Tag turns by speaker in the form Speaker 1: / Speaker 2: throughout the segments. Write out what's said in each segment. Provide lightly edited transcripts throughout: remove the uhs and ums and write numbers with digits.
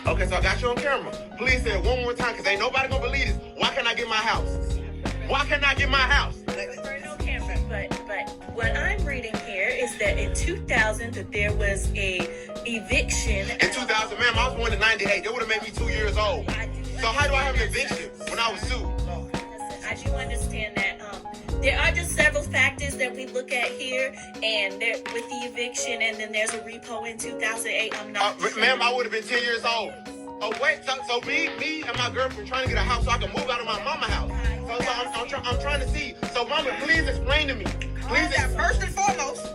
Speaker 1: Okay, so I got you on camera. Please say it one more time, because ain't nobody gonna believe this. Why can't I get my house? Why can't I get my house?
Speaker 2: We're no camera, but what I'm reading here is that in 2000 that there was a eviction.
Speaker 1: In 2000, ma'am, I was born in 98. That would have made me 2 years old. So how do I have an eviction when I was 2?
Speaker 2: Listen, I do understand that there are just several factors that we look at here, and there, with the eviction, and then there's a repo in 2008. I'm not sure.
Speaker 1: Ma'am, I would have been 10 years old. Oh, wait, so me and my girlfriend trying to get a house so I can move out of my mama house. So I'm trying to see. So, mama, please explain to me. Please.
Speaker 3: First and foremost,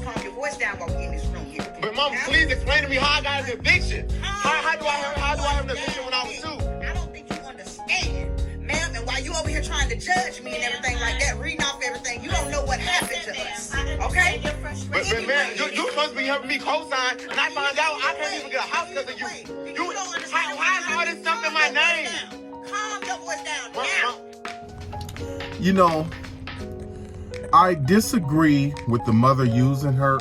Speaker 3: calm your voice down while we in this room here. Okay?
Speaker 1: But, mama, please explain to me how I got an eviction. How do I have an eviction when I was 2?
Speaker 3: I don't think you understand, ma'am. And while you over here trying to judge me and everything like that, reading off everything, you don't know what happened to us. Okay?
Speaker 1: But man, you supposed to be helping me co-sign, and I find out I can't even get a house because of you. Why is all this stuff in my name?
Speaker 3: Calm your voice down now.
Speaker 4: You know, I disagree with the mother using her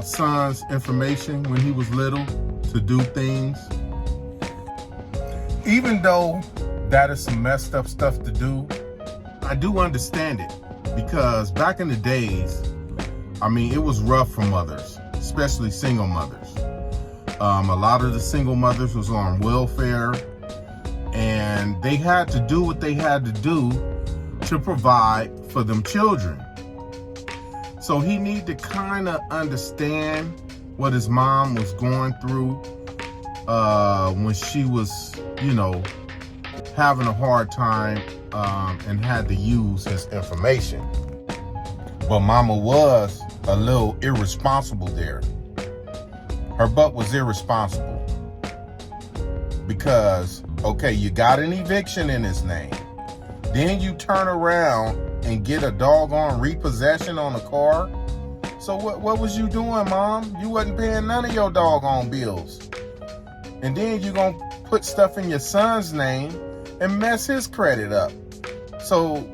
Speaker 4: son's information when he was little to do things. Even though that is some messed up stuff to do, I do understand it, because back in the days, I mean, it was rough for mothers, especially single mothers. A lot of the single mothers was on welfare, and they had to do what they had to do to provide for them children. So he need to kind of understand what his mom was going through when she was, you know, having a hard time and had to use his information. But mama was a little irresponsible there. Her butt was irresponsible. Because, okay, you got an eviction in his name. Then you turn around and get a doggone repossession on a car. So what was you doing, Mom? You wasn't paying none of your doggone bills. And then you gonna put stuff in your son's name and mess his credit up. So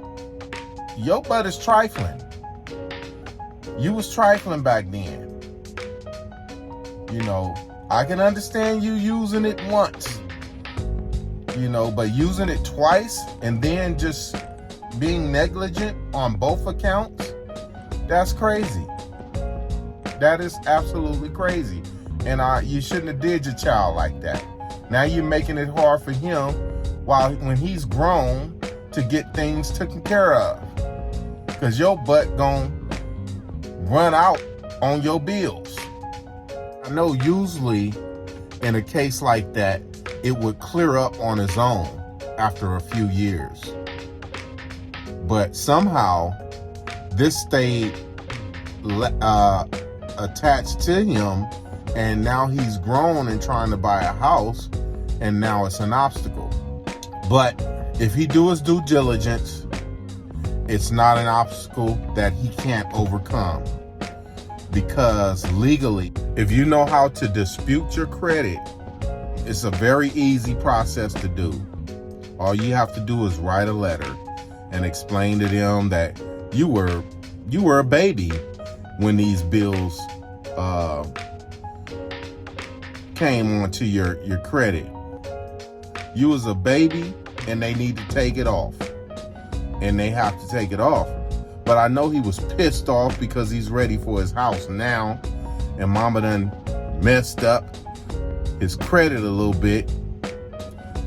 Speaker 4: your butt is trifling. You was trifling back then. You know, I can understand you using it once, you know, but using it twice and then just being negligent on both accounts, that's crazy. That is absolutely crazy. And you shouldn't have did your child like that. Now you're making it hard for him when he's grown to get things taken care of. Because your butt gonna run out on your bills. I know usually in a case like that, it would clear up on its own after a few years. But somehow this stayed attached to him, and now he's grown and trying to buy a house, and now it's an obstacle. But if he do his due diligence, it's not an obstacle that he can't overcome. Because legally, if you know how to dispute your credit, it's a very easy process to do. All you have to do is write a letter and explain to them that you were a baby when these bills came onto your credit. You was a baby and they need to take it off. And they have to take it off. But I know he was pissed off because he's ready for his house now. And mama done messed up his credit a little bit.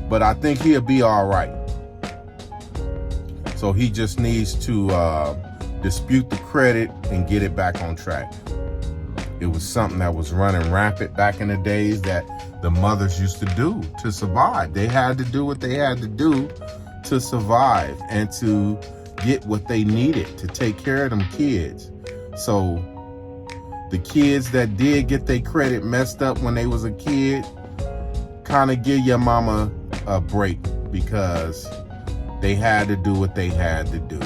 Speaker 4: But I think he'll be all right. So he just needs to dispute the credit and get it back on track. It was something that was running rampant back in the days that the mothers used to do to survive. They had to do what they had to do to survive and to get what they needed to take care of them kids. So the kids that did get their credit messed up when they was a kid, kind of give your mama a break, because they had to do what they had to do.